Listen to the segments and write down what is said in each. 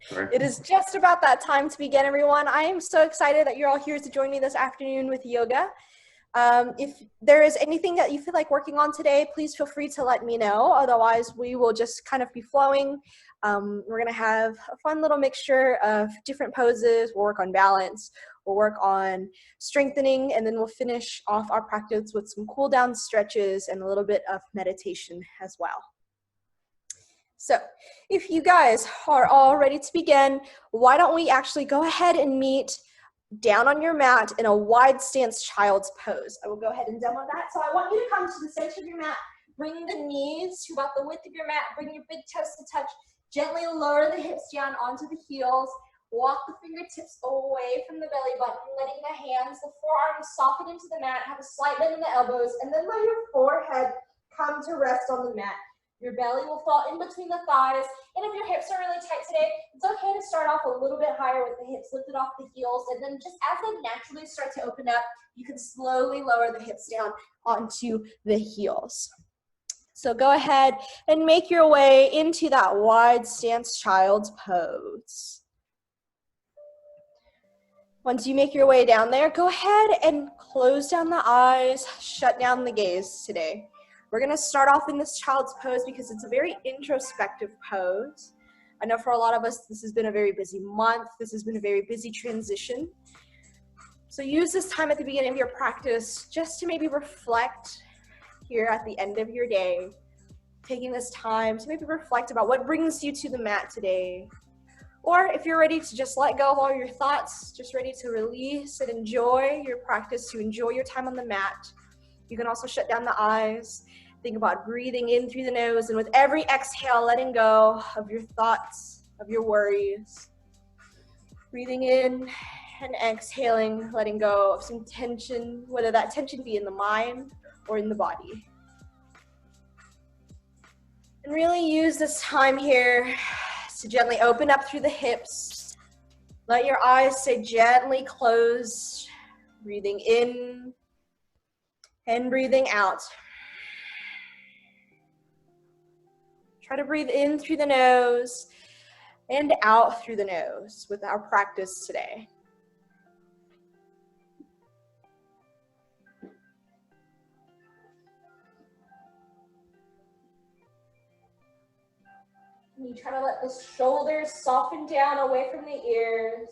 Sorry. It is just about that time to begin, everyone. I am so excited that you're all here to join me this afternoon with yoga. If there is anything that you feel like working on today, please feel free to let me know. Otherwise, we will just kind of be flowing. We're going to have a fun little mixture of different poses. We'll work on balance. We'll work on strengthening, and then we'll finish off our practice with some cool down stretches and a little bit of meditation as well. So if you guys are all ready to begin, why don't we actually go ahead and meet down on your mat in a wide stance child's pose. I will go ahead and demo that. So I want you to come to the center of your mat, bring the knees to about the width of your mat, bring your big toes to touch, gently lower the hips down onto the heels, walk the fingertips away from the belly button, letting the hands, the forearms soften into the mat, have a slight bend in the elbows, and then let your forehead come to rest on the mat. Your belly will fall in between the thighs, and if your hips are really tight today, it's okay to start off a little bit higher with the hips lifted off the heels, and then just as they naturally start to open up, you can slowly lower the hips down onto the heels. So go ahead and make your way into that wide stance child's pose. Once you make your way down there, go ahead and close down the eyes, shut down the gaze today. We're going to start off in this child's pose because it's a very introspective pose. I know for a lot of us, this has been a very busy month. This has been a very busy transition. So use this time at the beginning of your practice just to maybe reflect here at the end of your day, taking this time to maybe reflect about what brings you to the mat today. Or if you're ready to just let go of all your thoughts, just ready to release and enjoy your practice, to enjoy your time on the mat, you can also shut down the eyes. Think about breathing in through the nose, and with every exhale, letting go of your thoughts, of your worries. Breathing in and exhaling, letting go of some tension, whether that tension be in the mind or in the body. And really use this time here to gently open up through the hips. Let your eyes stay gently closed, breathing in and breathing out. Try to breathe in through the nose and out through the nose with our practice today. And you try to let the shoulders soften down away from the ears,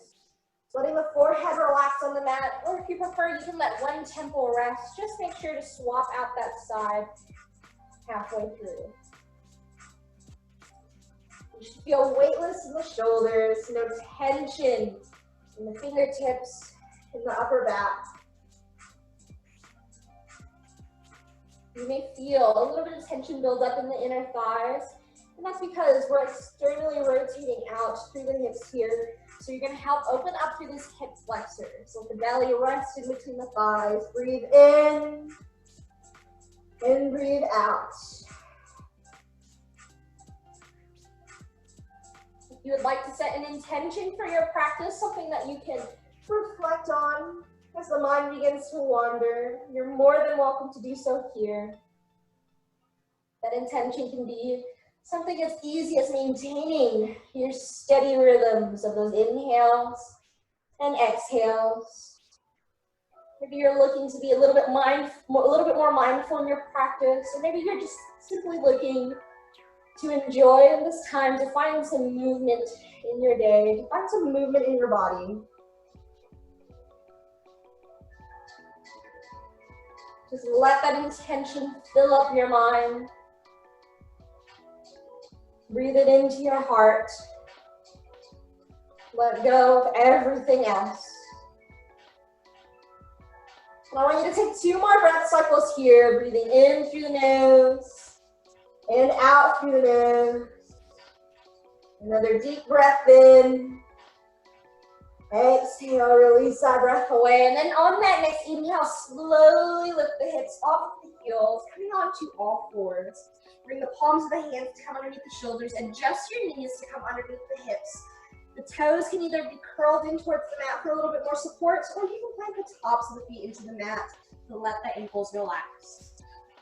letting the forehead relax on the mat, or if you prefer, you can let one temple rest. Just make sure to swap out that side halfway through. You should feel weightless in the shoulders, no tension in the fingertips, in the upper back. You may feel a little bit of tension build up in the inner thighs, and that's because we're externally rotating out through the hips here. So you're going to help open up through this hip flexor. So the belly rests in between the thighs. Breathe in and breathe out. If you would like to set an intention for your practice, something that you can reflect on as the mind begins to wander, you're more than welcome to do so here. That intention can be something as easy as maintaining your steady rhythms of those inhales and exhales. Maybe you're looking to be a little bit more mindful in your practice, or maybe you're just simply looking to enjoy this time, to find some movement in your day, to find some movement in your body. Just let that intention fill up your mind. Breathe it into your heart. Let go of everything else. And I want you to take 2 more breath cycles here, breathing in through the nose and out through the nose. Another deep breath in. Exhale, release that breath away. And then on that next inhale, slowly lift the hips off the heels, coming onto all fours. Bring the palms of the hands to come underneath the shoulders, and just your knees to come underneath the hips. The toes can either be curled in towards the mat for a little bit more support, or you can plant the tops of the feet into the mat to let the ankles relax.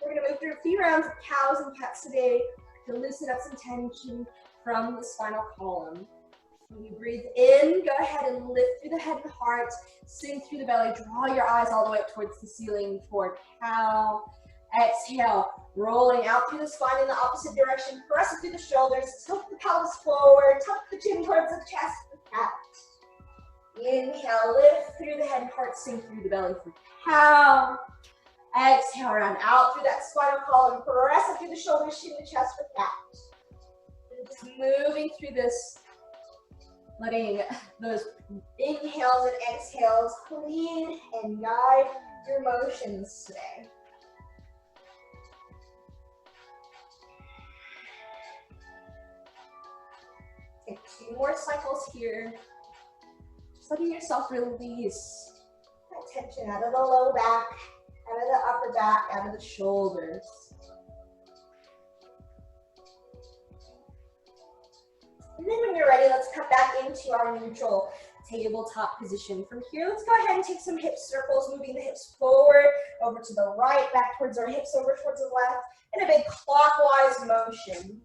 We're going to move through a few rounds of cows and cats today to loosen up some tension from the spinal column. When you breathe in, go ahead and lift through the head and heart, sink through the belly, draw your eyes all the way up towards the ceiling, toward cow. Exhale, rolling out through the spine in the opposite direction, press it through the shoulders, tilt the pelvis forward, tuck the chin towards the chest for cat. Inhale, lift through the head and heart, sink through the belly for cow. Exhale, round out through that spinal column, press it through the shoulders, chin to chest for cat. And just moving through this, letting those inhales and exhales lead and guide your motions today. Take 2 more cycles here. Just letting yourself release that tension out of the low back, out of the upper back, out of the shoulders. And then when you're ready, let's come back into our neutral tabletop position. From here, let's go ahead and take some hip circles, moving the hips forward, over to the right, back towards our hips, over towards the left, in a big clockwise motion.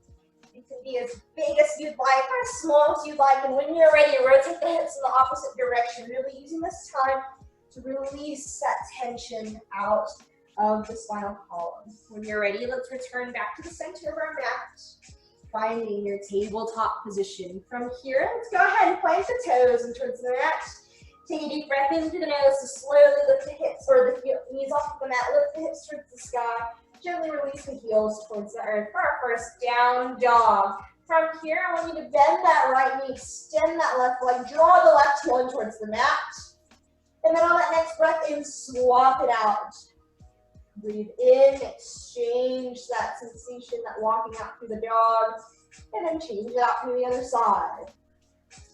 It can be as big as you'd like or as small as you'd like. And when you're ready, rotate the hips in the opposite direction, really using this time to release that tension out of the spinal column. When you're ready, let's return back to the center of our mat, finding your tabletop position. From here, let's go ahead and plant the toes in towards the mat. Take a deep breath in through the nose to slowly lift the hips or the knees off the mat, lift the hips towards the sky. Gently release the heels towards the earth for our first down dog. From here, I want you to bend that right knee, extend that left leg, draw the left heel in towards the mat. And then on that next breath in, swap it out. Breathe in, exchange that sensation, that walking out through the dog, and then change it out to the other side.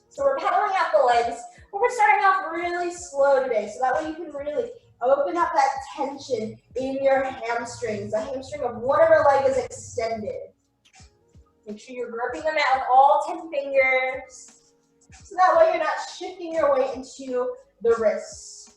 So we're pedaling out the legs, but we're starting off really slow today, so that way you can really open up that tension in your hamstrings, a hamstring of whatever leg is extended. Make sure you're gripping the mat with all 10 fingers, so that way you're not shifting your weight into the wrists.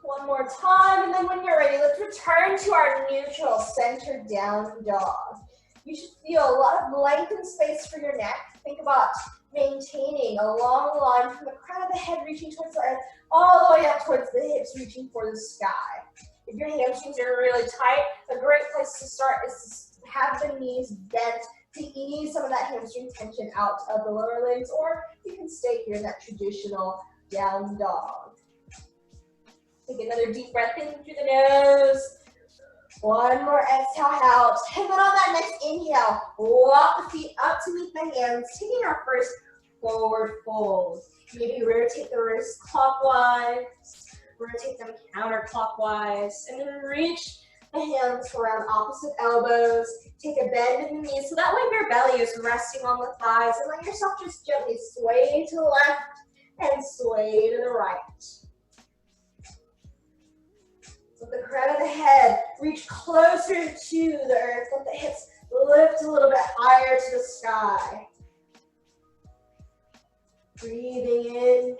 One more time, and then when you're ready, let's return to our neutral center down dog. You should feel a lot of length and space for your neck. Think about maintaining a long line from the crown of the head reaching towards the earth, all the way up towards the hips reaching for the sky. If your hamstrings are really tight, a great place to start is to have the knees bent to ease some of that hamstring tension out of the lower legs, or you can stay here in that traditional down dog. Take another deep breath in through the nose. One more exhale out. And then on that next inhale, walk the feet up to meet the hands, taking our first forward fold. Maybe rotate the wrists clockwise, rotate them counterclockwise, and then reach the hands around opposite elbows. Take a bend in the knees, so that way your belly is resting on the thighs, and let yourself just gently sway to the left and sway to the right. Let the crown of the head reach closer to the earth. Let the hips lift a little bit higher to the sky. Breathing in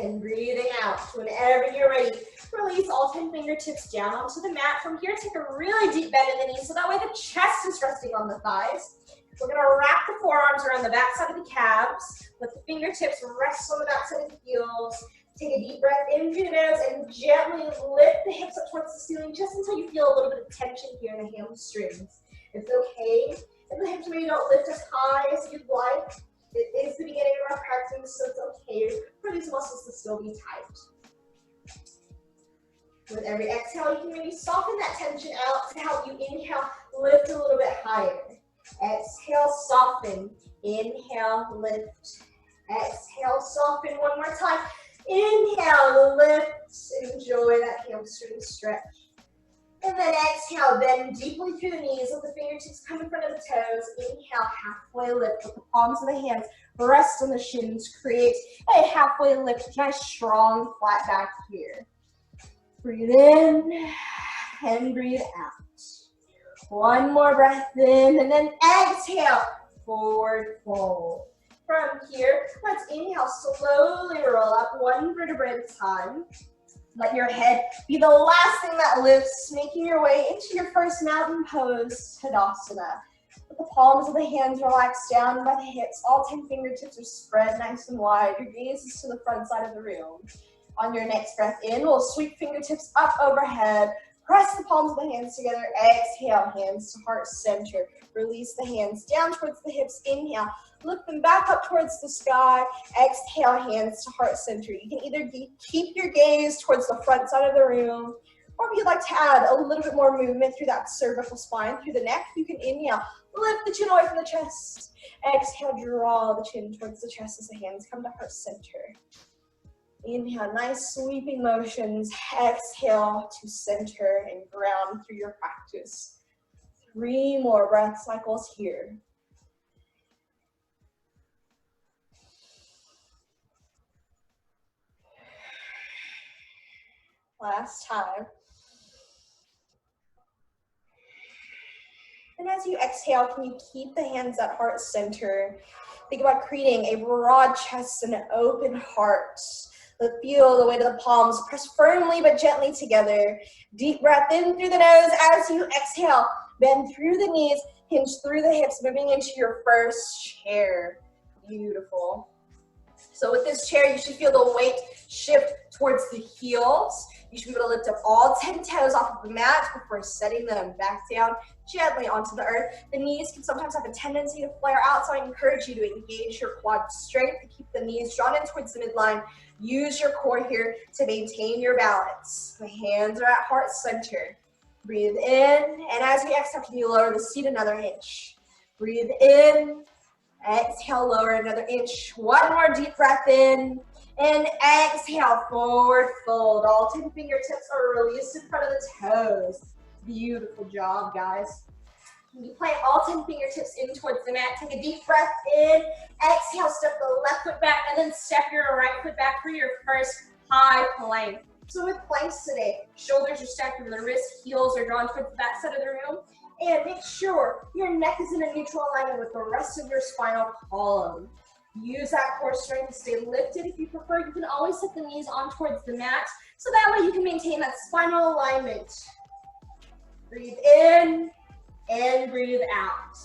and breathing out. Whenever you're ready, release all 10 fingertips down onto the mat. From here, take a really deep bend in the knees, so that way the chest is resting on the thighs. We're going to wrap the forearms around the back side of the calves. Let the fingertips rest on the back side of the heels. Take a deep breath in through the nose and gently lift the hips up towards the ceiling just until you feel a little bit of tension here in the hamstrings. It's okay if the hips maybe don't lift as high as you'd like. It is the beginning of our practice, so it's okay for these muscles to still be tight. With every exhale, you can maybe soften that tension out to help you inhale, lift a little bit higher. Exhale, soften. Inhale, lift. Exhale, soften. One more time. Inhale, lift, enjoy that hamstring stretch. And then exhale, bend deeply through the knees, let the fingertips come in front of the toes. Inhale, halfway lift with the palms of the hands, rest on the shins, create a halfway lift, nice strong flat back here. Breathe in and breathe out. One more breath in, and then exhale, forward fold. From here, let's inhale, slowly roll up one vertebra at a time. Let your head be the last thing that lifts, making your way into your first mountain pose, Tadasana. Let the palms of the hands relax down by the hips. All 10 fingertips are spread nice and wide. Your gaze is to the front side of the room. On your next breath in, we'll sweep fingertips up overhead. Press the palms of the hands together. Exhale, hands to heart center. Release the hands down towards the hips. Inhale. Lift them back up towards the sky. Exhale, hands to heart center. You can either keep your gaze towards the front side of the room, or if you'd like to add a little bit more movement through that cervical spine, through the neck, you can inhale. Lift the chin away from the chest. Exhale, draw the chin towards the chest as the hands come to heart center. Inhale, nice sweeping motions. Exhale to center and ground through your practice. 3 more breath cycles here. Last time. And as you exhale, can you keep the hands at heart center? Think about creating a broad chest and an open heart. Feel the weight of the palms. Press firmly but gently together. Deep breath in through the nose. As you exhale, bend through the knees, hinge through the hips, moving into your first chair. Beautiful. So with this chair, you should feel the weight shift towards the heels. You should be able to lift up all 10 toes off of the mat before setting them back down gently onto the earth. The knees can sometimes have a tendency to flare out, so I encourage you to engage your quad strength to keep the knees drawn in towards the midline. Use your core here to maintain your balance. The hands are at heart center. Breathe in, and as we exhale, can you lower the seat another inch? Breathe in, exhale, lower another inch. 1 more deep breath in, and exhale, forward fold. All 10 fingertips are released in front of the toes. Beautiful job, guys. You plant all 10 fingertips in towards the mat. Take a deep breath in. Exhale, step the left foot back, and then step your right foot back for your first high plank. So with planks today, shoulders are stacked over the wrists, heels are drawn towards the back side of the room, and make sure your neck is in a neutral alignment with the rest of your spinal column. Use that core strength to stay lifted. If you prefer, you can always set the knees on towards the mat, so that way you can maintain that spinal alignment. Breathe in and breathe out.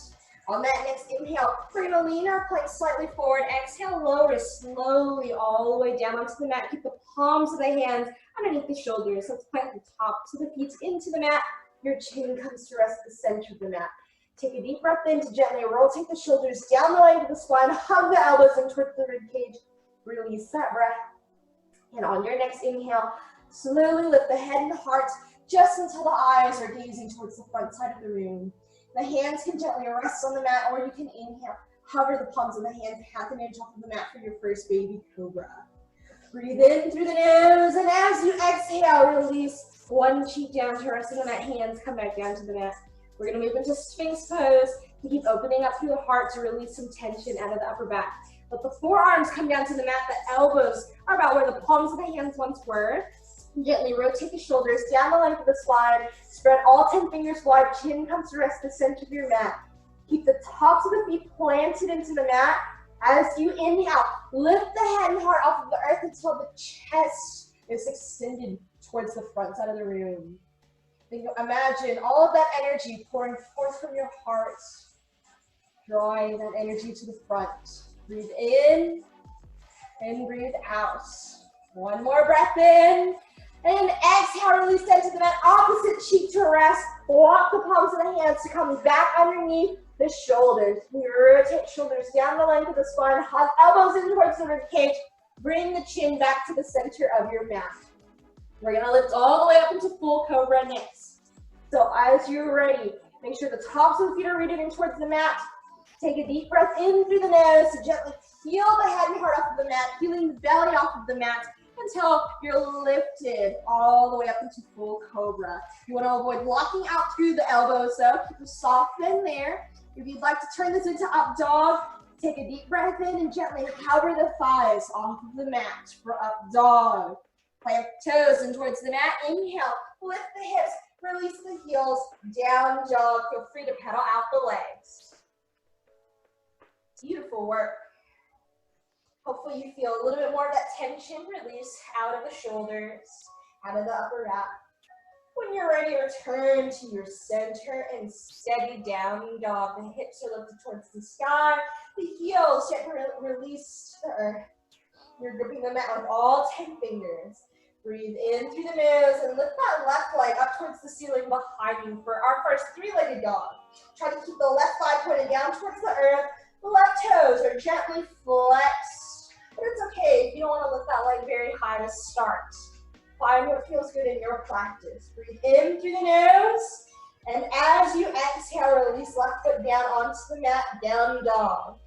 On that next inhale, we're going to lean our plank slightly forward. Exhale, lower slowly all the way down onto the mat. Keep the palms of the hands underneath the shoulders. Let's plant the tops of the feet into the mat. Your chin comes to rest at the center of the mat. Take a deep breath in to gently rotate the shoulders down the length of the spine. Hug the elbows in towards the ribcage. Release that breath. And on your next inhale, slowly lift the head and the heart just until the eyes are gazing towards the front side of the room. The hands can gently rest on the mat, or you can inhale. Hover the palms of the hands half an inch off of the mat for your first baby cobra. Breathe in through the nose, and as you exhale, release one cheek down to rest on the mat. Hands come back down to the mat. We're going to move into Sphinx pose to keep opening up through the heart to release some tension out of the upper back. Let the forearms come down to the mat. The elbows are about where the palms of the hands once were. Gently rotate the shoulders down the length of the spine. Spread all 10 fingers wide. Chin comes to rest at the center of your mat. Keep the tops of the feet planted into the mat. As you inhale, lift the head and heart off of the earth until the chest is extended towards the front side of the room. Then you imagine all of that energy pouring forth from your heart, drawing that energy to the front. Breathe in and breathe out. 1 more breath in. And exhale, release down to the mat, opposite cheek to rest. Walk the palms of the hands to come back underneath the shoulders. We rotate shoulders down the length of the spine, hug elbows in towards the ribcage. Bring the chin back to the center of your mat. We're gonna lift all the way up into full cobra next. So as you're ready, make sure the tops of the feet are rooted in towards the mat. Take a deep breath in through the nose to gently peel the head and heart off of the mat, peeling the belly off of the mat, until you're lifted all the way up into full cobra. You want to avoid locking out through the elbows, so keep a soft bend there. If you'd like to turn this into up dog, take a deep breath in and gently hover the thighs off of the mat for up dog. Plant toes in towards the mat. Inhale, lift the hips, release the heels, down dog. Feel free to pedal out the legs. Beautiful work. Hopefully you feel a little bit more of that tension release out of the shoulders, out of the upper back. When you're ready, return to your center and steady down dog. The hips are lifted towards the sky. The heels gently release to the earth. You're gripping the mat with all 10 fingers. Breathe in through the nose and lift that left leg up towards the ceiling behind you for our first three-legged dog. Try to keep the left thigh pointed down towards the earth. The left toes are gently flexed. But it's okay if you don't want to lift that leg very high to start. Find what feels good in your practice. Breathe in through the nose. And as you exhale, release left foot down onto the mat, down dog.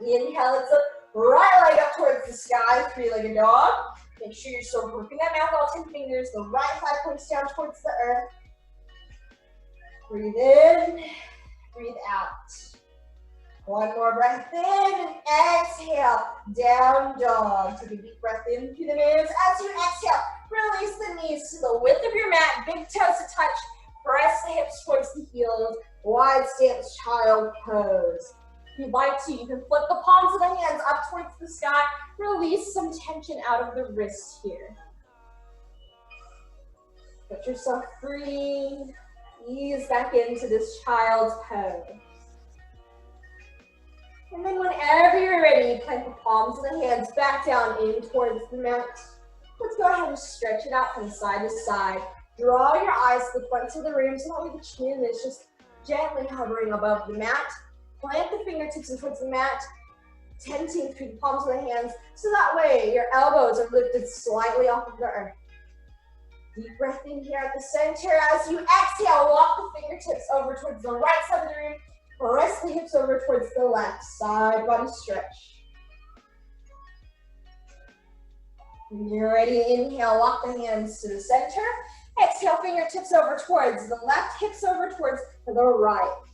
Inhale, let's lift right leg up towards the sky, three-legged dog. Make sure you're still gripping that mat with all 10 fingers. The right thigh points down towards the earth. Breathe in, breathe out. One more breath in and exhale, down dog. Take a deep breath in through the nose. As you exhale, release the knees to the width of your mat, big toes to touch. Press the hips towards the heels, wide stance, child pose. If you'd like to, you can flip the palms of the hands up towards the sky. Release some tension out of the wrists here. Let yourself free. Ease back into this child's pose. And then whenever you're ready, plant the palms of the hands back down in towards the mat. Let's go ahead and stretch it out from side to side. Draw your eyes to the front of the room so that way the chin is just gently hovering above the mat. Plant the fingertips in towards the mat, tensing through the palms of the hands, so that way your elbows are lifted slightly off of the earth. Deep breath in here at the center. As you exhale, walk the fingertips over towards the right side of the room. Press the hips over towards the left side, body stretch. When you're ready, inhale, walk the hands to the center. Exhale, fingertips over towards the left, hips over towards the right.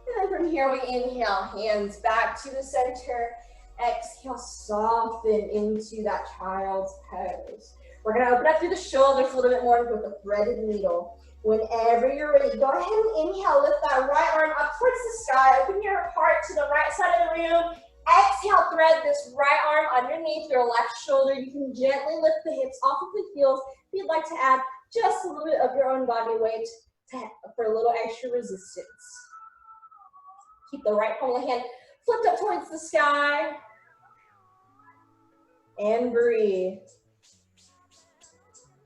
And then from here, we inhale, hands back to the center. Exhale, soften into that child's pose. We're going to open up through the shoulders a little bit more with a threaded needle. Whenever you're ready, go ahead and inhale, lift that right arm up towards the sky. Open your heart to the right side of the room. Exhale, thread this right arm underneath your left shoulder. You can gently lift the hips off of the heels if you'd like to add just a little bit of your own body weight for a little extra resistance. Keep the right palm of the hand flipped up towards the sky. And breathe.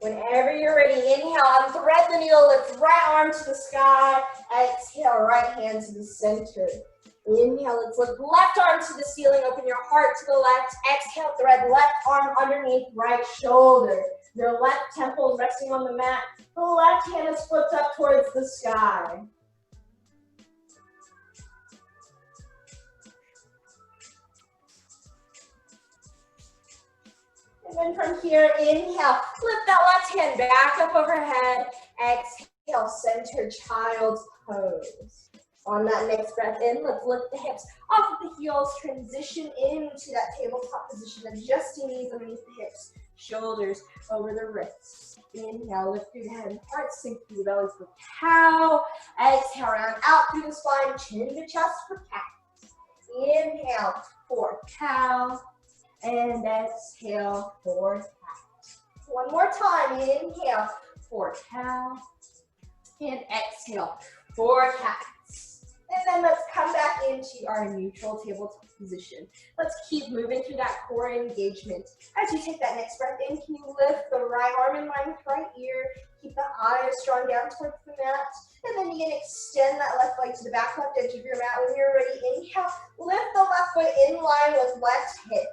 Whenever you're ready, inhale, thread the needle, lift right arm to the sky. Exhale, right hand to the center. Inhale, let's lift left arm to the ceiling, open your heart to the left. Exhale, thread left arm underneath right shoulder. Your left temple is resting on the mat. The left hand is flipped up towards the sky. And then from here, inhale, lift that left hand back up overhead. Exhale, center child's pose. On that next breath in, let's lift the hips off of the heels, transition into that tabletop position, adjusting knees underneath the hips, shoulders over the wrists. Inhale, lift through the head and heart, sink through the belly for cow. Exhale, round out through the spine, chin to chest for cat. Inhale for cow. And exhale for cat. One more time, inhale for cow. And exhale for cat. And then let's come back into our neutral tabletop position. Let's keep moving through that core engagement. As you take that next breath in, can you lift the right arm in line with right ear? Keep the eyes drawn down towards the mat. And then you can extend that left leg to the back left edge of your mat. When you're ready, inhale, lift the left foot in line with left hip.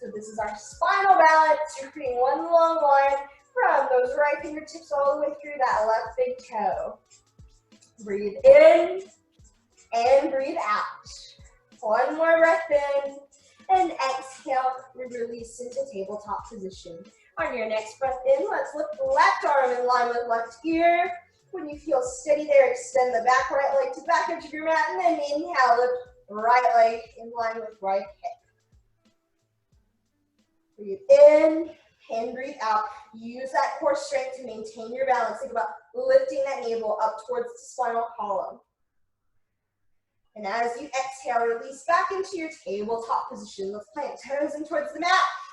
So this is our spinal balance. You're creating one long line from those right fingertips all the way through that left big toe. Breathe in and breathe out. One more breath in and exhale. We release into tabletop position. On your next breath in, let's lift the left arm in line with left ear. When you feel steady there, extend the back right leg to back edge of your mat, and then inhale, lift right leg in line with right hip. Breathe in and breathe out. Use that core strength to maintain your balance. Think about lifting that navel up towards the spinal column. And as you exhale, release back into your tabletop position. Let's plant toes in towards the mat.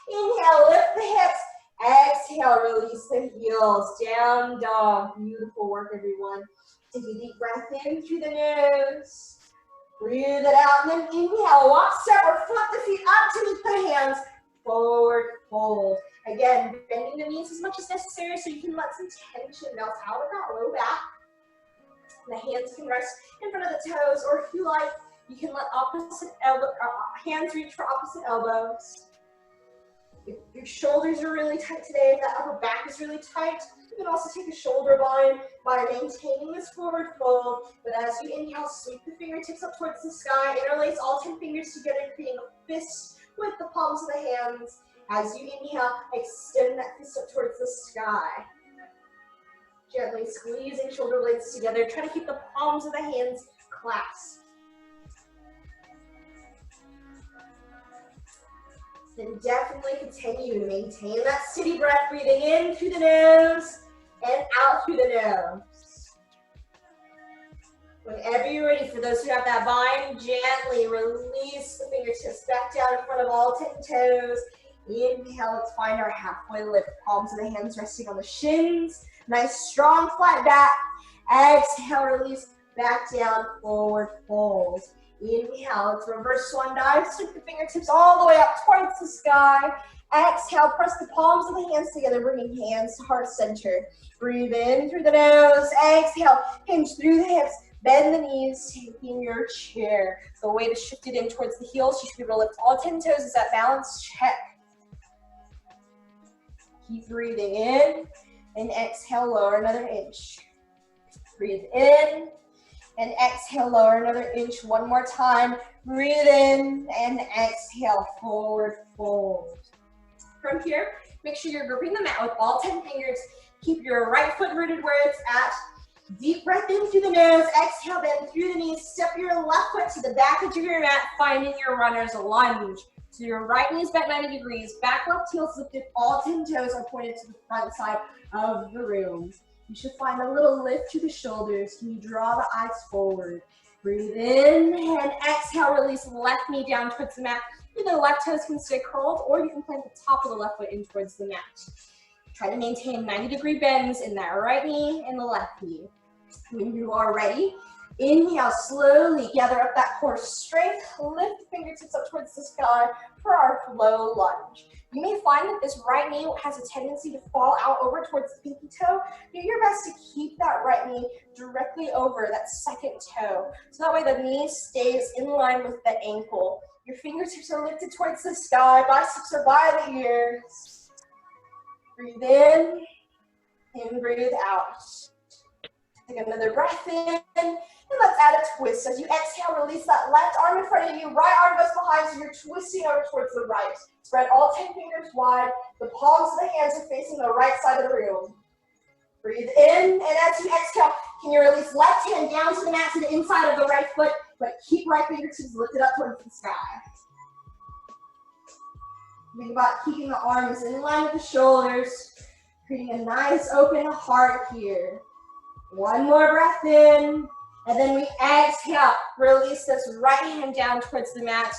Inhale, lift the hips. Exhale, release the heels. Down dog. Beautiful work, everyone. Take a deep breath in through the nose. Breathe it out, and then inhale. Walk step or flip the feet up to meet the hands. Forward fold. Again, bending the knees as much as necessary so you can let some tension melt out of that low back. The hands can rest in front of the toes, or if you like, you can let opposite elbow, hands reach for opposite elbows. If your shoulders are really tight today, if that upper back is really tight, you can also take a shoulder bind by maintaining this forward fold. But as you inhale, sweep the fingertips up towards the sky, interlace all 10 fingers together, creating a fist with the palms of the hands. As you inhale, extend that fist up towards the sky. Gently squeezing shoulder blades together. Try to keep the palms of the hands clasped. Then definitely continue to maintain that steady breath, breathing in through the nose and out through the nose. Whenever you're ready, for those who have that bind, gently release the fingertips back down in front of all 10 toes. Inhale, let's find our halfway lift. Palms of the hands resting on the shins. Nice, strong, flat back. Exhale, release, back down, forward fold. Inhale, let's reverse swan dive. Sweep the fingertips all the way up towards the sky. Exhale, press the palms of the hands together, bringing hands to heart center. Breathe in through the nose. Exhale, hinge through the hips. Bend the knees, taking your chair. The weight is shifted in towards the heels. You should be able to lift all 10 toes as that balance check. Keep breathing in. And exhale, lower another inch. Breathe in. And exhale, lower another inch. One more time. Breathe in and exhale, forward fold. From here, make sure you're gripping the mat with all 10 fingers. Keep your right foot rooted where it's at. Deep breath in through the nose. Exhale, bend through the knees. Step your left foot to the back edge of your mat, finding your runner's lunge. So your right knee is bent 90 degrees. Back left heel is lifted. All 10 toes are pointed to the front side of the room. You should find a little lift to the shoulders. Can you draw the eyes forward? Breathe in and exhale, release the left knee down towards the mat. Either the left toes can stay curled or you can plant the top of the left foot in towards the mat. Try to maintain 90-degree bends in that right knee and the left knee. When you are ready, inhale, slowly gather up that core strength. Lift the fingertips up towards the sky for our flow lunge. You may find that this right knee has a tendency to fall out over towards the pinky toe. Do your best to keep that right knee directly over that second toe. So that way the knee stays in line with the ankle. Your fingertips are lifted towards the sky, biceps are by the ears. Breathe in and breathe out. Take another breath in, and let's add a twist. As you exhale, release that left arm in front of you, right arm goes behind, so you're twisting over towards the right. Spread all 10 fingers wide. The palms of the hands are facing the right side of the room. Breathe in, and as you exhale, can you release left hand down to the mat to the inside of the right foot, but keep right fingertips lifted up towards the sky. Think about keeping the arms in line with the shoulders, creating a nice open heart here. One more breath in, and then we exhale. Release this right hand down towards the mat,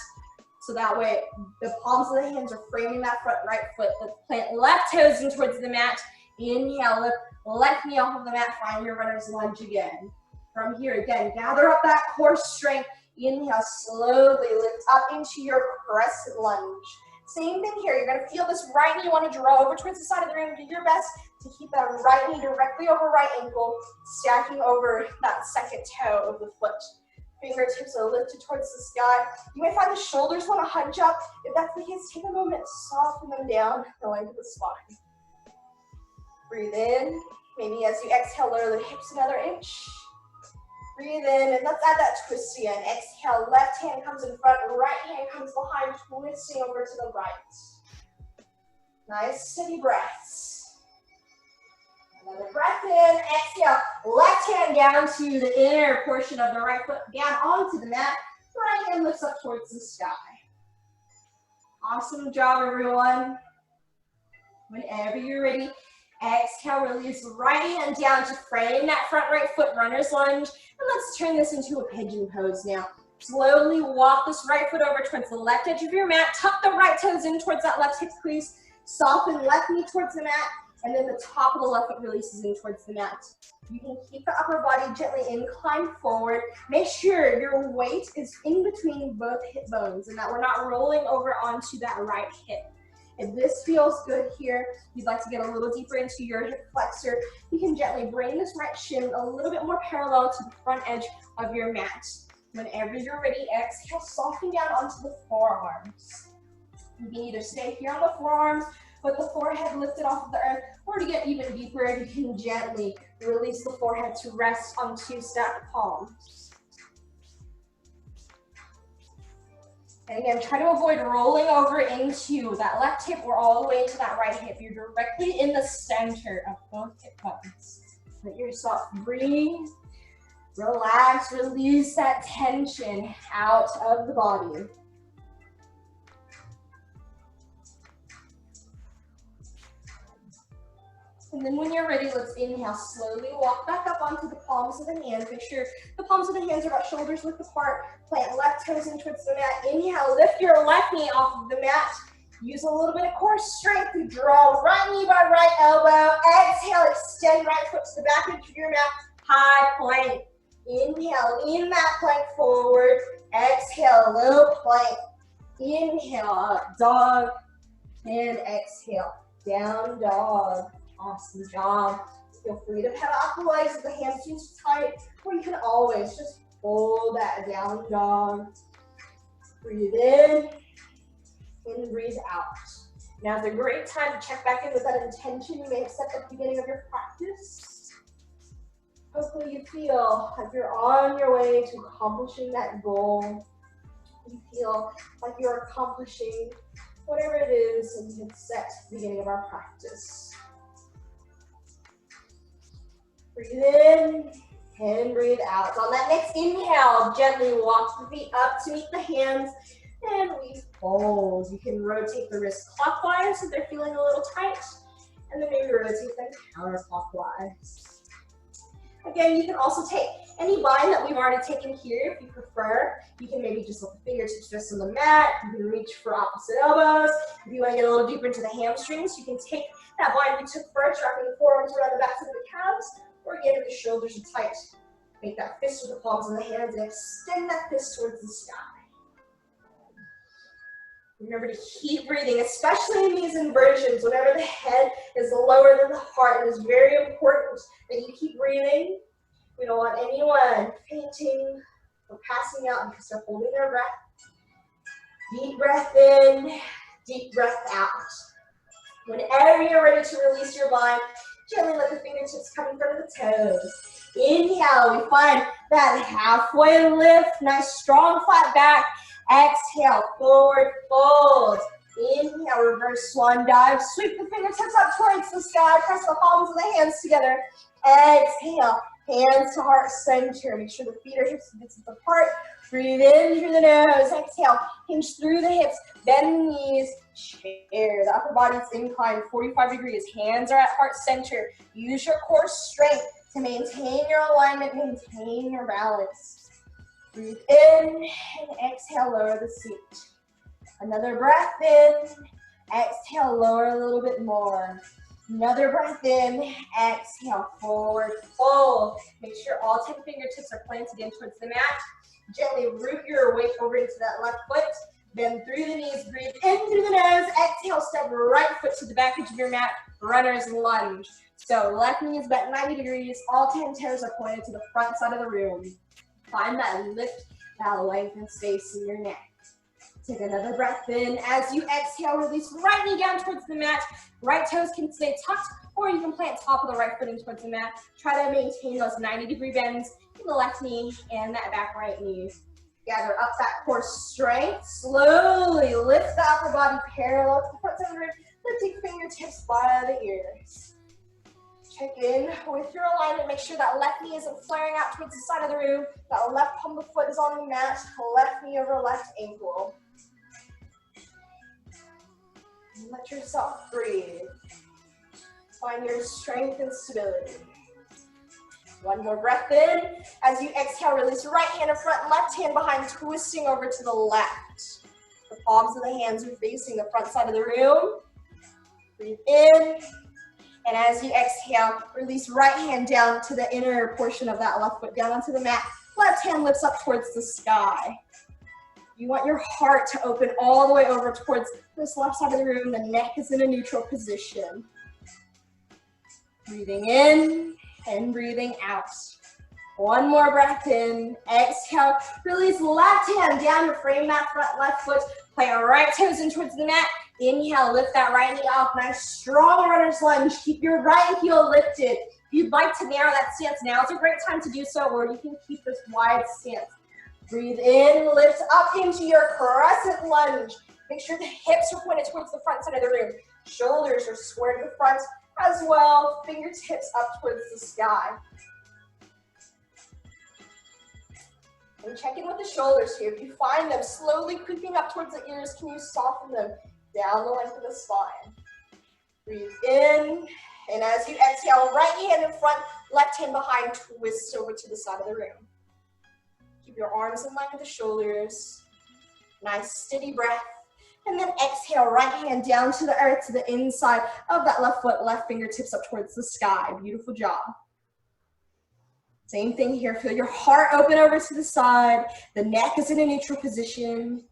so that way the palms of the hands are framing that front right foot. Let's plant left toes in towards the mat. Inhale, lift left knee off of the mat, find your runner's lunge again. From here, again, gather up that core strength. Inhale, slowly lift up into your crescent lunge. Same thing here, you're gonna feel this right knee want to draw over towards the side of the room. Do your best to keep that right knee directly over right ankle, stacking over that second toe of the foot. Fingertips are lifted towards the sky. You may find the shoulders want to hunch up. If that's the case, take a moment to soften them down, going to the spine. Breathe in. Maybe as you exhale, lower the hips another inch. Breathe in, and let's add that twist again. Exhale, left hand comes in front, right hand comes behind, twisting over to the right. Nice, steady breaths. Another breath in, exhale, left hand down to the inner portion of the right foot, down onto the mat. Right hand lifts up towards the sky. Awesome job, everyone. Whenever you're ready, exhale, release right hand down to frame that front right foot runner's lunge. And let's turn this into a pigeon pose now. Slowly walk this right foot over towards the left edge of your mat. Tuck the right toes in towards that left hip crease. Soften left knee towards the mat. And then the top of the left foot releases in towards the mat. You can keep the upper body gently inclined forward. Make sure your weight is in between both hip bones and that we're not rolling over onto that right hip. If this feels good here, you'd like to get a little deeper into your hip flexor, you can gently bring this right shin a little bit more parallel to the front edge of your mat. Whenever you're ready, exhale, soften down onto the forearms. You can either stay here on the forearms with the forehead lifted off of the earth, or to get even deeper, you can gently release the forehead to rest on two stacked palms. And again, try to avoid rolling over into that left hip or all the way into that right hip. You're directly in the center of both hip bones. Let yourself breathe, relax, release that tension out of the body. And then when you're ready, let's inhale. Slowly walk back up onto the palms of the hands. Make sure the palms of the hands are about shoulders width apart. Plant left toes in towards the mat. Inhale, lift your left knee off of the mat. Use a little bit of core strength to draw right knee by right elbow. Exhale, extend right foot to the back edge of your mat. High plank. Inhale, lean that plank forward. Exhale, low plank. Inhale, up dog. And exhale, down dog. Awesome job. Feel free to pedal out the legs if the hamstrings are tight, or you can always just hold that down dog. Breathe in and breathe out. Now is a great time to check back in with that intention you may have set at the beginning of your practice. Hopefully you feel like you're on your way to accomplishing that goal. You feel like you're accomplishing whatever it is that you had set at the beginning of our practice. Breathe in and breathe out. So on that next inhale, gently walk the feet up to meet the hands and we fold. You can rotate the wrists clockwise if they're feeling a little tight, and then maybe rotate them counterclockwise. Again, you can also take any bind that we've already taken here if you prefer. You can maybe just let the fingertips rest on the mat. You can reach for opposite elbows. If you want to get a little deeper into the hamstrings, you can take that bind we took first, wrapping the forearms around the backs of the calves. Or again, if the shoulders are tight, make that fist with the palms of the hands and extend that fist towards the sky. Remember to keep breathing, especially in these inversions, whenever the head is lower than the heart. It is very important that you keep breathing. We don't want anyone fainting or passing out because they're holding their breath. Deep breath in, deep breath out. Whenever you're ready to release your bind, gently let the fingertips come in front of the toes. Inhale, we find that halfway lift, nice strong flat back. Exhale, forward fold. Inhale, reverse swan dive. Sweep the fingertips up towards the sky. Press the palms of the hands together. Exhale, hands to heart center. Make sure the feet are hips width apart. Breathe in through the nose. Exhale, hinge through the hips. Bend the knees. Chair. The upper body's inclined 45 degrees. Hands are at heart center. Use your core strength to maintain your alignment, maintain your balance. Breathe in and exhale, lower the seat. Another breath in. Exhale, lower a little bit more. Another breath in. Exhale, forward fold. Make sure all 10 fingertips are planted in towards the mat. Gently root your weight over into that left foot. Bend through the knees, breathe in through the nose. Exhale, step right foot to the back edge of your mat. Runner's lunge. So left knee is bent 90 degrees. All 10 toes are pointed to the front side of the room. Find that lift, that length and space in your neck. Take another breath in. As you exhale, release right knee down towards the mat. Right toes can stay tucked, or you can plant top of the right foot in towards the mat. Try to maintain those 90-degree bends in the left knee and that back right knee. Gather up that core strength. Slowly lift the upper body parallel to the front side of the rib. Lifting fingertips by the ears. Check in with your alignment. Make sure that left knee isn't flaring out towards the side of the room. That left palm of the foot is on the mat. Left knee over left ankle. And let yourself breathe. Find your strength and stability. One more breath in. As you exhale, release your right hand in front, left hand behind, twisting over to the left. The palms of the hands are facing the front side of the room. Breathe in. And as you exhale, release right hand down to the inner portion of that left foot, down onto the mat. Left hand lifts up towards the sky. You want your heart to open all the way over towards this left side of the room. The neck is in a neutral position. Breathing in and breathing out. One more breath in. Exhale. Release left hand down to frame that front left foot. Plant right toes in towards the mat. Inhale, lift that right knee off. Nice strong runner's lunge. Keep your right heel lifted. If you'd like to narrow that stance, now is a great time to do so, or you can keep this wide stance. Breathe in, lift up into your crescent lunge. Make sure the hips are pointed towards the front side of the room. Shoulders are square to the front as well. Fingertips up towards the sky. And check in with the shoulders here. If you find them slowly creeping up towards the ears, can you soften them down the length of the spine? Breathe in, and as you exhale, right hand in front, left hand behind, twist over to the side of the room. Keep your arms in line with the shoulders. Nice steady breath. And then exhale, right hand down to the earth, to the inside of that left foot, left fingertips up towards the sky. Beautiful job. Same thing here. Feel your heart open over to the side. The neck is in a neutral position.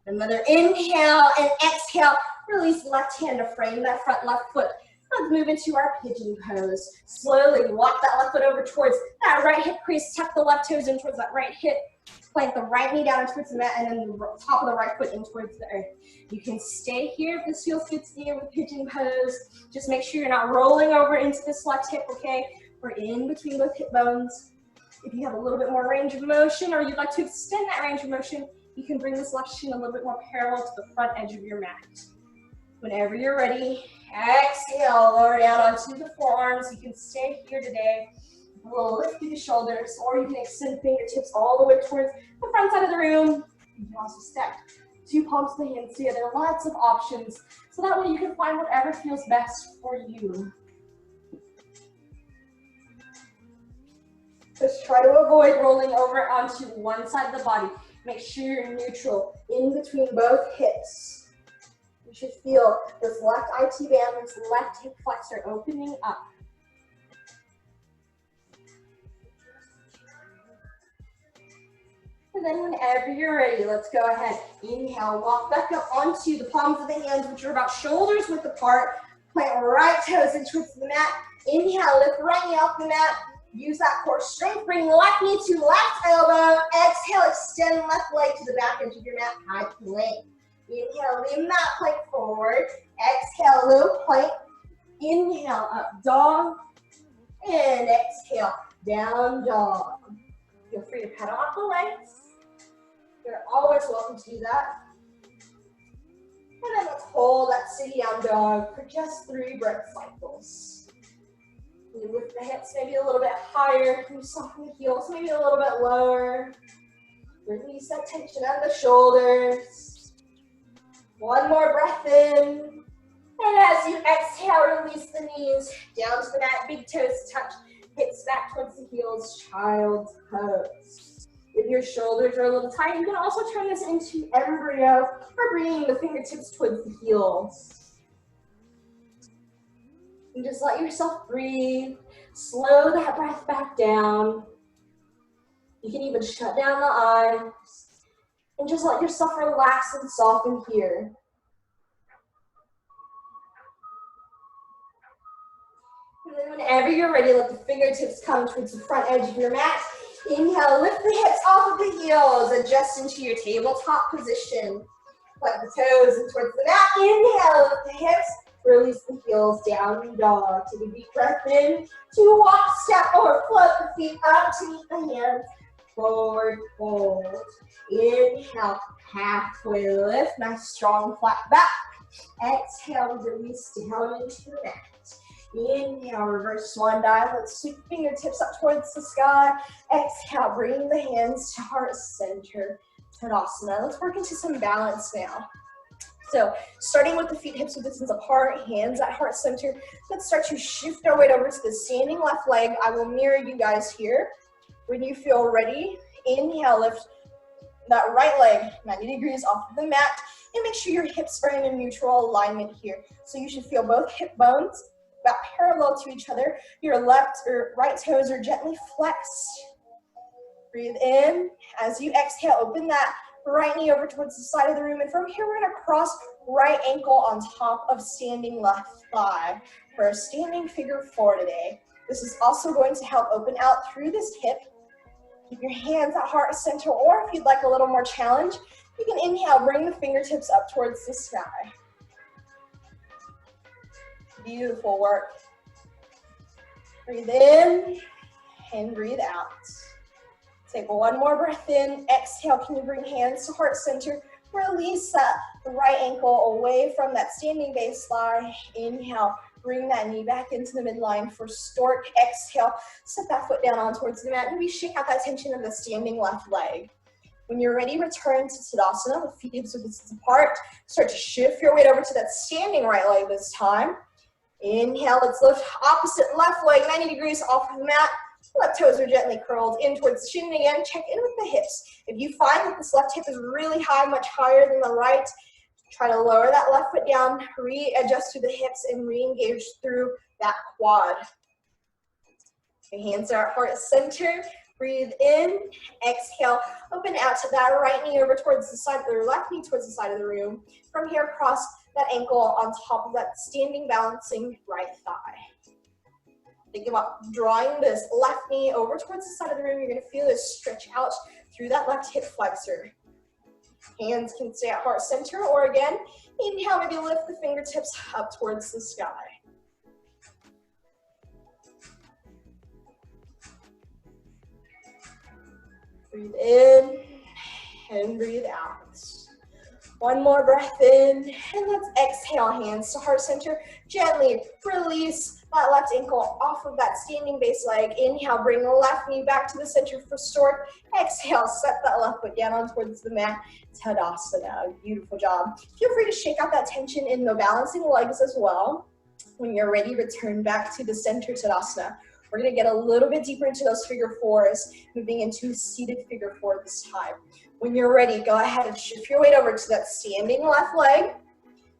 Another inhale and exhale. Release left hand to frame that front left foot. Let's move into our pigeon pose. Slowly walk that left foot over towards that right hip crease. Tuck the left toes in towards that right hip. Plant the right knee down towards the mat and then the top of the right foot in towards the earth. You can stay here if this feels good to you with pigeon pose. Just make sure you're not rolling over into this left hip, okay? We're in between both hip bones. If you have a little bit more range of motion or you'd like to extend that range of motion, you can bring this left shin a little bit more parallel to the front edge of your mat. Whenever you're ready, exhale, lower down onto the forearms. You can stay here today. A little lift through the shoulders, or you can extend fingertips all the way towards the front side of the room. You can also stack two palms of the hands together. Lots of options, so that way you can find whatever feels best for you. Just try to avoid rolling over onto one side of the body. Make sure you're neutral in between both hips. You should feel this left IT band, this left hip flexor opening up. And then whenever you're ready, let's go ahead. Inhale, walk back up onto the palms of the hands, which are about shoulders width apart. Plant right toes in towards the mat. Inhale, lift right knee off the mat. Use that core strength. Bring left knee to left elbow. Exhale, extend left leg to the back edge of your mat. High plank. Inhale, lean that plank forward. Exhale, low plank. Inhale, up dog. And exhale, down dog. Feel free to pedal off the legs. You're always welcome to do that. And then let's hold that sitting down dog for just 3 breath cycles. You lift the hips maybe a little bit higher. You soften the heels maybe a little bit lower. Release that tension out of the shoulders. One more breath in. And as you exhale, release the knees down to the mat. Big toes touch. Hips back towards the heels. Child's pose. If your shoulders are a little tight, you can also turn this into embryo or bringing the fingertips towards the heels. And just let yourself breathe. Slow that breath back down. You can even shut down the eyes. And just let yourself relax and soften here. And then whenever you're ready, let the fingertips come towards the front edge of your mat. Inhale, lift the hips off of the heels. Adjust into your tabletop position. Let the toes in towards the mat. Inhale, lift the hips. Release the heels, down dog. Take a deep breath in. To walk, step, or float the feet up to meet the hands. Forward fold. Inhale, halfway lift. Nice strong flat back. Exhale, release down into the mat. Inhale, reverse swan dive. Let's sweep the fingertips up towards the sky. Exhale, bring the hands to heart center. Tadasana. Let's work into some balance now. So starting with the feet hips width distance apart, hands at heart center. Let's start to shift our weight over to the standing left leg. I will mirror you guys here. When you feel ready, inhale, lift that right leg 90 degrees off of the mat, and make sure your hips are in a neutral alignment here. So you should feel both hip bones about parallel to each other. Your left or right toes are gently flexed. Breathe in. As you exhale, open that right knee over towards the side of the room. And from here, we're gonna cross right ankle on top of standing left thigh for a standing figure four today. This is also going to help open out through this hip. Keep your hands at heart center, or if you'd like a little more challenge, you can inhale, bring the fingertips up towards the sky. Beautiful work. Breathe in and breathe out. Take one more breath in. Exhale, can you bring hands to heart center? Release that right ankle away from that standing baseline. Inhale, bring that knee back into the midline for stork. Exhale, set that foot down on towards the mat, and we shake out that tension of the standing left leg. When you're ready, return to Tadasana with feet hips width distance apart. Start to shift your weight over to that standing right leg this time. Inhale, let's lift opposite left leg 90 degrees off of the mat. Left toes are gently curled in towards the shin again. Check in with the hips. If you find that this left hip is really high, much higher than the right, try to lower that left foot down, readjust through the hips, and re-engage through that quad. Your hands are at heart center. Breathe in, exhale, open out to that right knee over towards the side, or left knee towards the side of the room. From here, cross that ankle on top of that standing balancing right thigh. Think about drawing this left knee over towards the side of the room. You're gonna feel this stretch out through that left hip flexor. Hands can stay at heart center, or again, inhale, maybe lift the fingertips up towards the sky. Breathe in and breathe out. One more breath in, and let's exhale, hands to heart center. Gently release that left ankle off of that standing base leg. Inhale, bring the left knee back to the center for stork. Exhale, set that left foot down on towards the mat. Tadasana, beautiful job. Feel free to shake out that tension in the balancing legs as well. When you're ready, return back to the center Tadasana. We're gonna get a little bit deeper into those figure fours, moving into seated figure four this time. When you're ready, go ahead and shift your weight over to that standing left leg.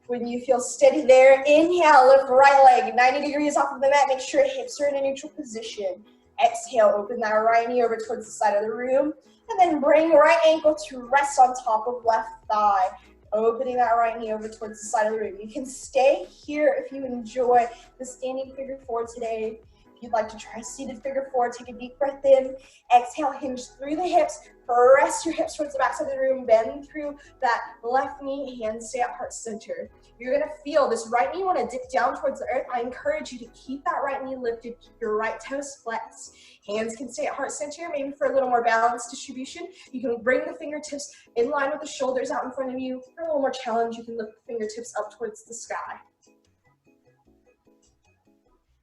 When you feel steady there, inhale, lift right leg 90 degrees off of the mat. Make sure hips are in a neutral position. Exhale, open that right knee over towards the side of the room. And then bring right ankle to rest on top of left thigh. Opening that right knee over towards the side of the room. You can stay here if you enjoy the standing figure four today. If you'd like to try seated figure four, take a deep breath in. Exhale, hinge through the hips. Press your hips towards the back side of the room. Bend through that left knee. Hands stay at heart center. You're gonna feel this right knee wanna dip down towards the earth. I encourage you to keep that right knee lifted. Keep your right toes flexed. Hands can stay at heart center. Maybe for a little more balanced distribution, you can bring the fingertips in line with the shoulders out in front of you. For a little more challenge, you can lift the fingertips up towards the sky.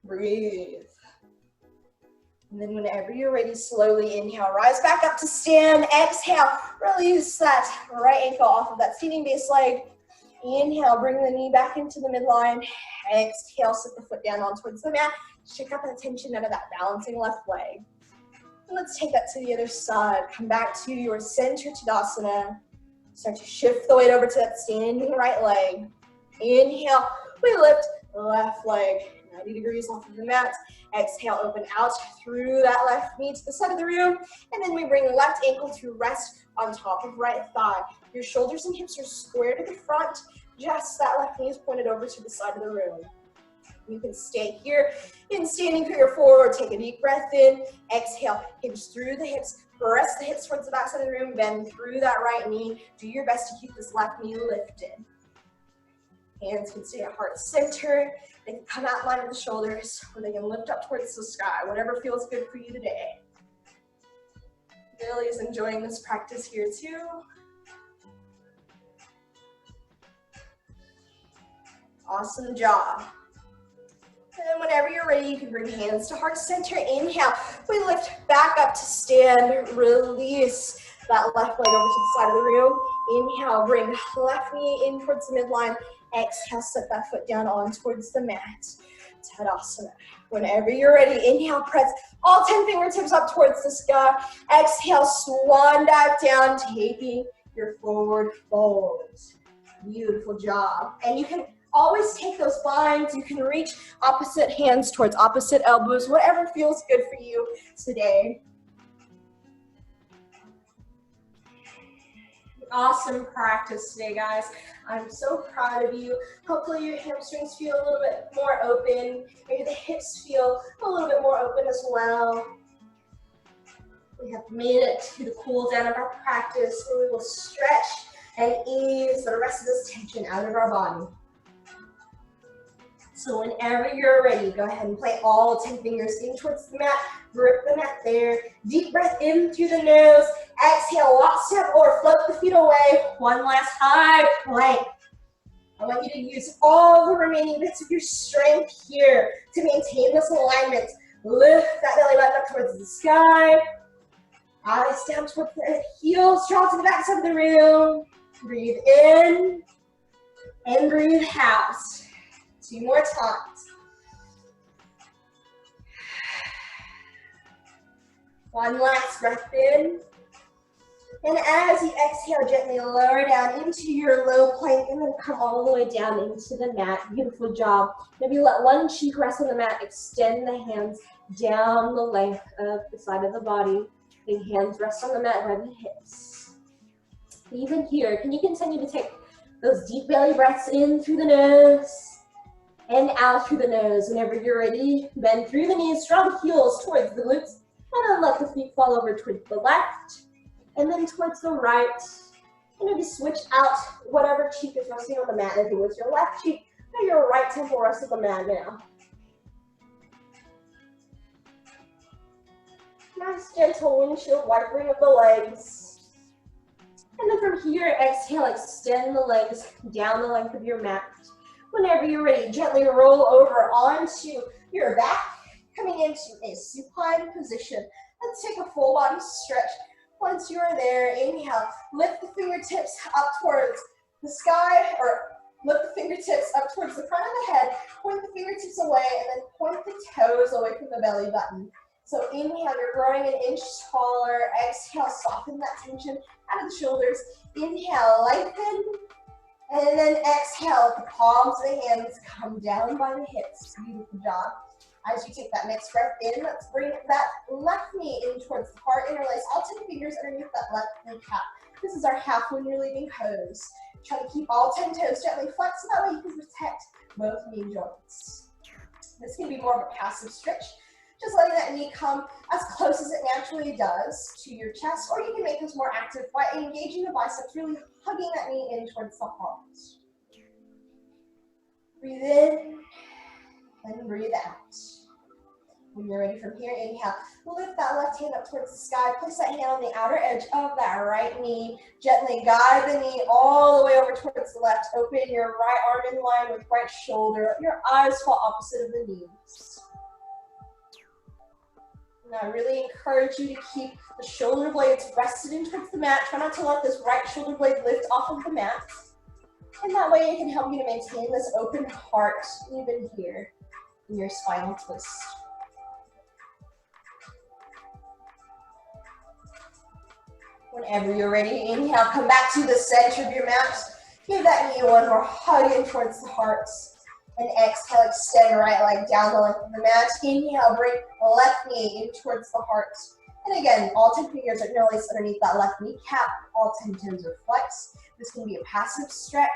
Breathe. And then whenever you're ready, slowly inhale, rise back up to stand. Exhale, release that right ankle off of that seating base leg. Inhale, bring the knee back into the midline. Exhale, sit the foot down on towards the mat. Shake out that tension out of that balancing left leg. And let's take that to the other side. Come back to your center Tadasana. Start to shift the weight over to that standing right leg. Inhale, we lift the left leg 90 degrees off of the mat. Exhale, open out through that left knee to the side of the room. And then we bring left ankle to rest on top of right thigh. Your shoulders and hips are square to the front. Just that left knee is pointed over to the side of the room. You can stay here in standing figure four, or take a deep breath in. Exhale, hinge through the hips. Press the hips towards the back side of the room. Bend through that right knee. Do your best to keep this left knee lifted. Hands can stay at heart center. They can come out in line with the shoulders, or they can lift up towards the sky, whatever feels good for you today. Lily's enjoying this practice here too. Awesome job. And whenever you're ready, you can bring hands to heart center. Inhale, we lift back up to stand. Release that left leg over to the side of the room. Inhale, bring left knee in towards the midline. Exhale, set that foot down on towards the mat. Tadasana. Whenever you're ready, inhale, press all 10 fingertips up towards the sky. Exhale, swan dive down, taking your forward fold. Beautiful job. And you can always take those binds. You can reach opposite hands towards opposite elbows, whatever feels good for you today. Awesome practice today, guys. I'm so proud of you. Hopefully your hamstrings feel a little bit more open. Maybe the hips feel a little bit more open as well. We have made it to the cool down of our practice where we will stretch and ease the rest of this tension out of our body. So whenever you're ready, go ahead and play all 10 fingers in towards the mat. Grip the mat there. Deep breath in through the nose. Exhale, walk, step, or float the feet away. One last high plank. I want you to use all the remaining bits of your strength here to maintain this alignment. Lift that belly button up towards the sky. Eyes down towards the heels, draw to the back side of the room. Breathe in and breathe out. 2 more times. One last breath in. And as you exhale, gently lower down into your low plank and then come all the way down into the mat. Beautiful job. Maybe let one cheek rest on the mat. Extend the hands down the length of the side of the body. The hands rest on the mat by the hips. Even here, can you continue to take those deep belly breaths in through the nose and out through the nose. Whenever you're ready, bend through the knees, draw the heels towards the glutes, and then let the feet fall over towards the left, and then towards the right. And maybe switch out whatever cheek is resting on the mat. If it was your left cheek, now your right temple rests on the mat now. Nice gentle windshield wipering of the legs. And then from here, exhale, extend the legs down the length of your mat. Whenever you're ready, gently roll over onto your back, coming into a supine position. Let's take a full body stretch. Once you are there, inhale, lift the fingertips up towards the sky, or lift the fingertips up towards the front of the head, point the fingertips away, and then point the toes away from the belly button. So inhale, you're growing an inch taller. Exhale, soften that tension out of the shoulders. Inhale, lengthen. And then exhale, the palms of the hands come down by the hips. Beautiful job. As you take that next breath in, let's bring that left knee in towards the heart. Interlace all 10 fingers underneath that left kneecap. This is our half when you're leaving pose. Try to keep all 10 toes gently flexed, so that way you can protect both knee joints. This can be more of a passive stretch. Just letting that knee come as close as it naturally does to your chest, or you can make this more active by engaging the biceps, really hugging that knee in towards the heart. Breathe in and breathe out. When you're ready from here, inhale, lift that left hand up towards the sky, place that hand on the outer edge of that right knee, gently guide the knee all the way over towards the left, open your right arm in line with right shoulder, your eyes fall opposite of the knees. And I really encourage you to keep the shoulder blades rested in towards the mat. Try not to let this right shoulder blade lift off of the mat. And that way it can help you to maintain this open heart even here in your spinal twist. Whenever you're ready, inhale, come back to the center of your mat. Give that knee one more hug in towards the heart. And exhale, extend right leg down the length of the mat. Inhale, bring left knee in towards the heart. And again, all 10 fingers are interlaced underneath that left kneecap. All 10 toes are flexed. This can be a passive stretch,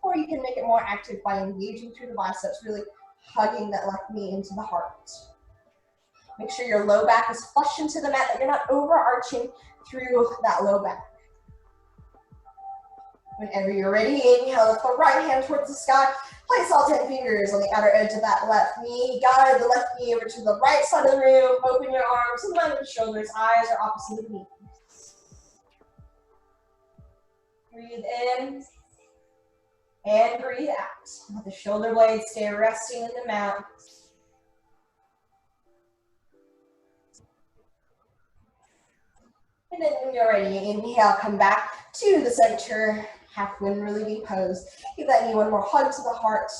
or you can make it more active by engaging through the biceps, really hugging that left knee into the heart. Make sure your low back is flush into the mat, that you're not overarching through that low back. Whenever you're ready, inhale, lift the right hand towards the sky. Place all 10 fingers on the outer edge of that left knee. Guide the left knee over to the right side of the room. Open your arms in line with the shoulders. Eyes are opposite of the knees. Breathe in and breathe out. Let the shoulder blades stay resting in the mat. And then when you're ready, inhale, come back to the center, half wind relieving pose. Give that knee one more hug to the heart.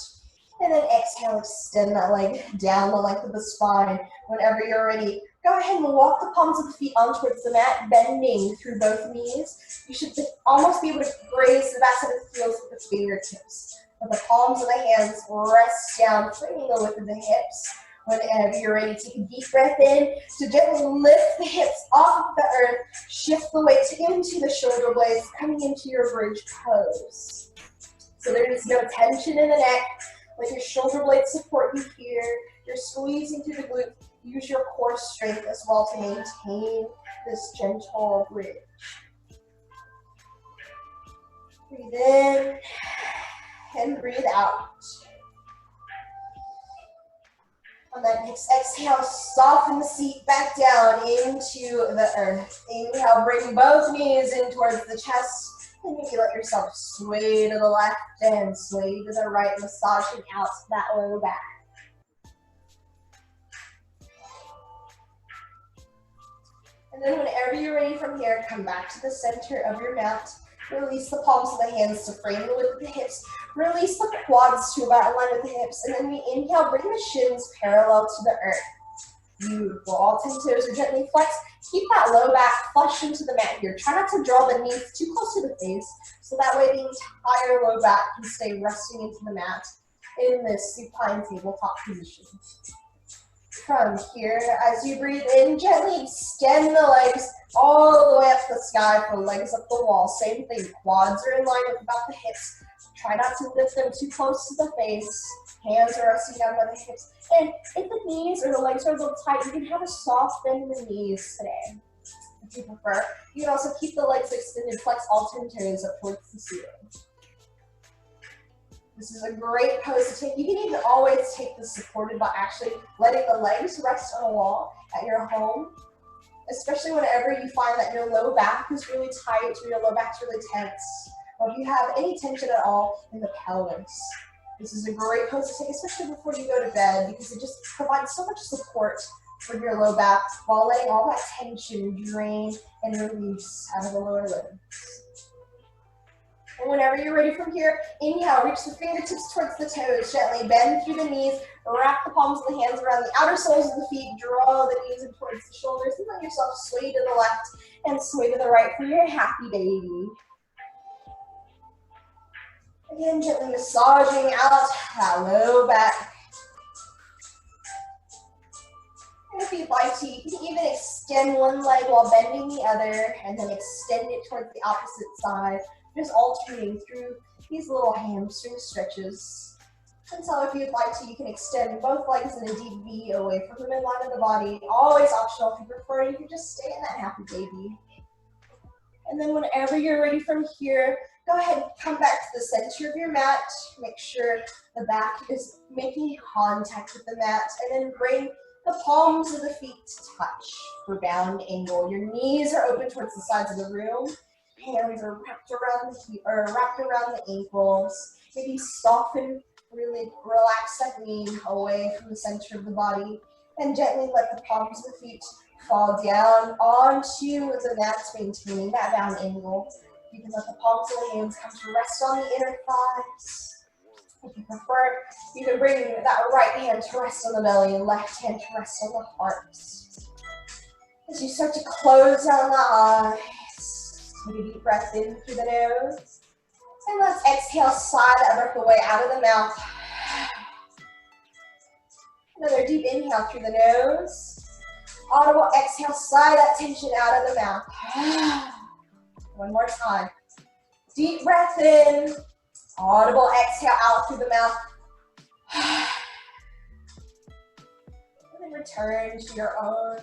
And then exhale, extend that leg down the length of the spine. Whenever you're ready, go ahead and walk the palms of the feet on towards the mat, bending through both knees. You should almost be able to graze the backs of the heels with the fingertips. Let the palms of the hands rest down, framing the width of the hips. Whenever you're ready, take a deep breath in to gently lift the hips off of the earth. Shift the weight into the shoulder blades, coming into your bridge pose. So there is no tension in the neck. Let your shoulder blades support you here. You're squeezing through the glutes. Use your core strength as well to maintain this gentle bridge. Breathe in and breathe out. On that next exhale, soften the seat back down into the earth. Inhale, bring both knees in towards the chest. And maybe let yourself sway to the left and sway to the right, massaging out that low back. And then whenever you're ready from here, come back to the center of your mat. Release the palms of the hands to frame the width of the hips. Release the quads to about in line with the hips. And then we inhale, bring the shins parallel to the earth. Beautiful. All 10 toes are gently flexed. Keep that low back flush into the mat here. Try not to draw the knees too close to the face, so that way the entire low back can stay resting into the mat in this supine tabletop position. From here, as you breathe in, gently extend the legs all the way up the sky for legs up the wall. Same thing, quads are in line with about the hips. Try not to lift them too close to the face. Hands are resting down by the hips. And if the knees or the legs are a little tight, you can have a soft bend in the knees today, if you prefer. You can also keep the legs extended, flex all 10 toes up towards the ceiling. This is a great pose to take. You can even always take this supported by actually letting the legs rest on a wall at your home, especially whenever you find that your low back is really tight or your low back's really tense, or if you have any tension at all in the pelvis. This is a great pose to take, especially before you go to bed, because it just provides so much support for your low back while letting all that tension drain and release out of the lower limbs. And whenever you're ready from here, inhale, reach the fingertips towards the toes, gently bend through the knees, wrap the palms of the hands around the outer soles of the feet, draw the knees in towards the shoulders, and let yourself sway to the left and sway to the right for your happy baby. Again, gently massaging out that low back. And if you'd like to, you can even extend one leg while bending the other, and then extend it towards the opposite side, just alternating through these little hamstring stretches. And so if you'd like to, you can extend both legs in a deep V away from the midline of the body. Always optional. If you prefer, you can just stay in that happy baby. And then whenever you're ready from here, go ahead and come back to the center of your mat. Make sure the back is making contact with the mat, and then bring the palms of the feet to touch for bound angle. Your knees are open towards the sides of the room. Hands are wrapped around the ankles. Maybe soften, really relax that knee away from the center of the body, and gently let the palms of the feet fall down onto the mat, maintaining that bound angle. You can let the palms of the hands come to rest on the inner thighs. If you prefer, you can bring that right hand to rest on the belly and left hand to rest on the heart. As you start to close down the eyes, take a deep breath in through the nose. And let's exhale, sigh that breath away out of the mouth. Another deep inhale through the nose. Audible exhale, sigh that tension out of the mouth. One more time. Deep breath in. Audible exhale out through the mouth. And then return to your own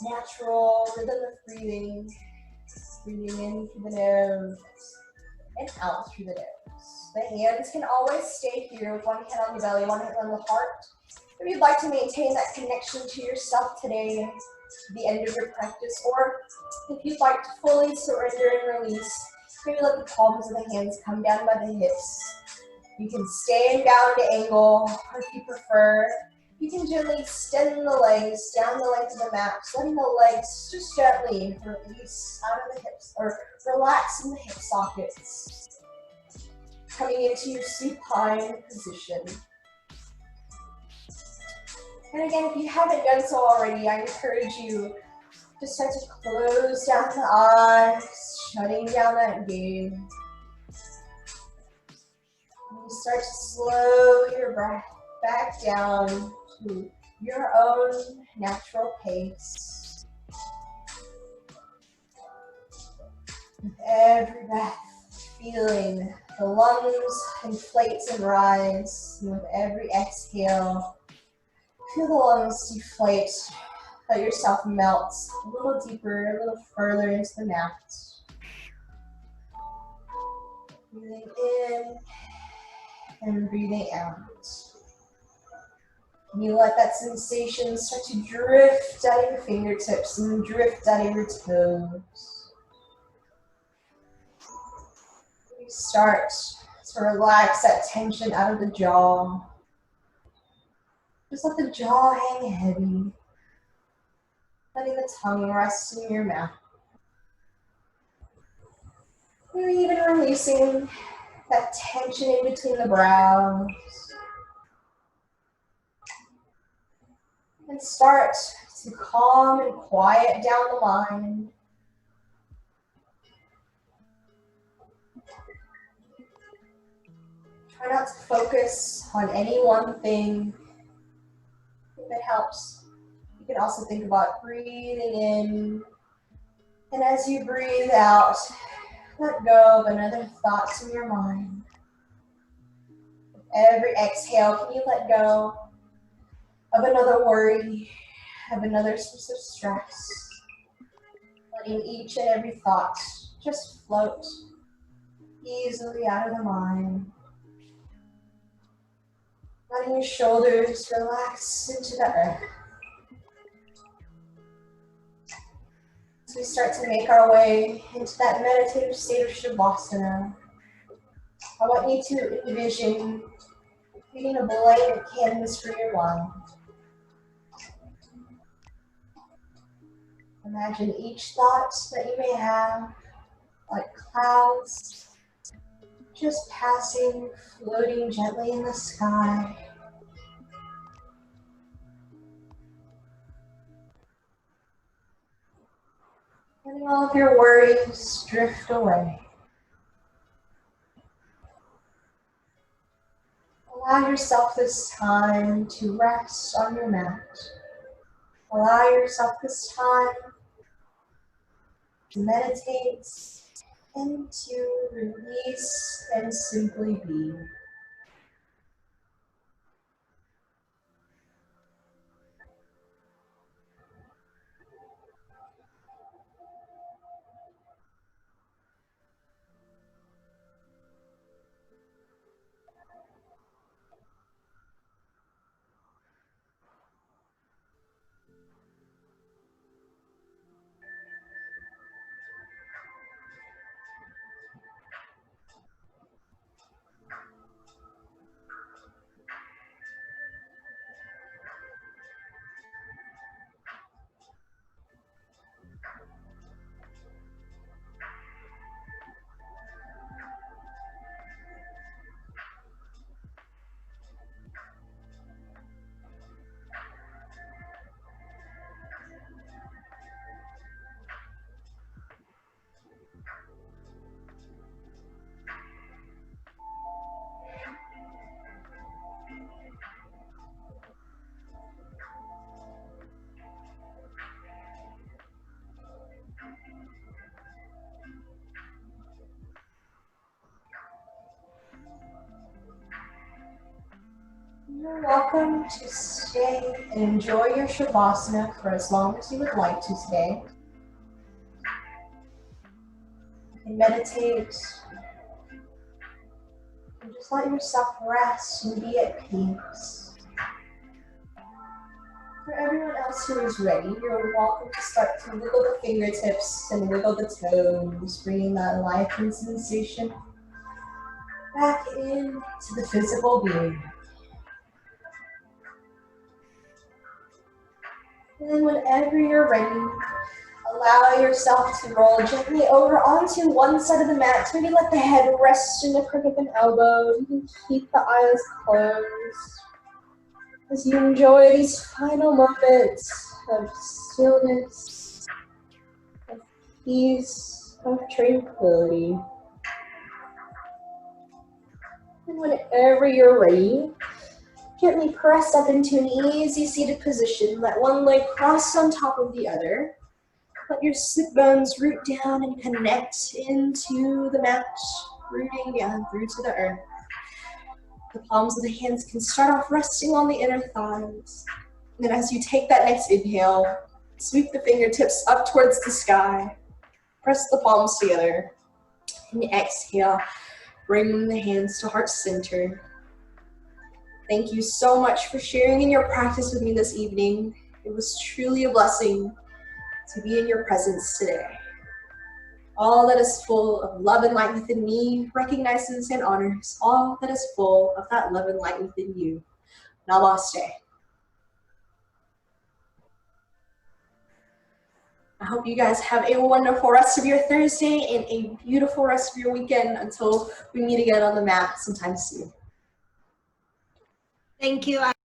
natural rhythm of breathing. Breathing in through the nose and out through the nose. The hands can always stay here with one hand on the belly, one hand on the heart. If you'd like to maintain that connection to yourself today to the end of your practice, or if you'd like to fully surrender and release, maybe let the palms of the hands come down by the hips. You can stay in bound angle, or if you prefer, You can gently extend the legs down the length of the mat, just letting the legs just gently release out of the hips or relax in the hip sockets. Coming into your supine position. And again, if you haven't done so already, I encourage you to start to close down the eyes, shutting down that gaze. And you start to slow your breath back down to your own natural pace. With every breath, feeling the lungs inflate and rise. And with every exhale, feel the lungs deflate. Let yourself melt a little deeper, a little further into the mat. Breathing in and breathing out. And you let that sensation start to drift out of your fingertips and drift out of your toes. You start to relax that tension out of the jaw. Just let the jaw hang heavy. Letting the tongue rest in your mouth. Maybe even releasing that tension in between the brows. And start to calm and quiet down the mind. Try not to focus on any one thing. If it helps, you can also think about breathing in. And as you breathe out, let go of another thought in your mind. With every exhale, can you let go of another worry, of another source of stress? Letting each and every thought just float easily out of the mind. Letting your shoulders relax into the earth. As we start to make our way into that meditative state of Shavasana, I want you to envision creating a blank canvas for your mind. Imagine each thought that you may have like clouds just passing, floating gently in the sky. Letting all of your worries drift away. Allow yourself this time to rest on your mat. Allow yourself this time to meditate and to release and simply be. You're welcome to stay and enjoy your Shavasana for as long as you would like to today. And meditate. And just let yourself rest and be at peace. For everyone else who is ready, you're welcome to start to wiggle the fingertips and wiggle the toes, bringing that life and sensation back into the physical being. And then whenever you're ready, allow yourself to roll gently over onto one side of the mat. Maybe let the head rest in the crook of an elbow. You can keep the eyes closed as you enjoy these final moments of stillness, of peace, of tranquility. And whenever you're ready, gently press up into an easy seated position. Let one leg cross on top of the other. Let your sit bones root down and connect into the mat, rooting down through to the earth. The palms of the hands can start off resting on the inner thighs. And then as you take that next inhale, sweep the fingertips up towards the sky. Press the palms together. And exhale, bring the hands to heart center. Thank you so much for sharing in your practice with me this evening. It was truly a blessing to be in your presence today. All that is full of love and light within me recognizes and honors all that is full of that love and light within you. Namaste. I hope you guys have a wonderful rest of your Thursday and a beautiful rest of your weekend until we meet again on the mat sometime soon. Thank you.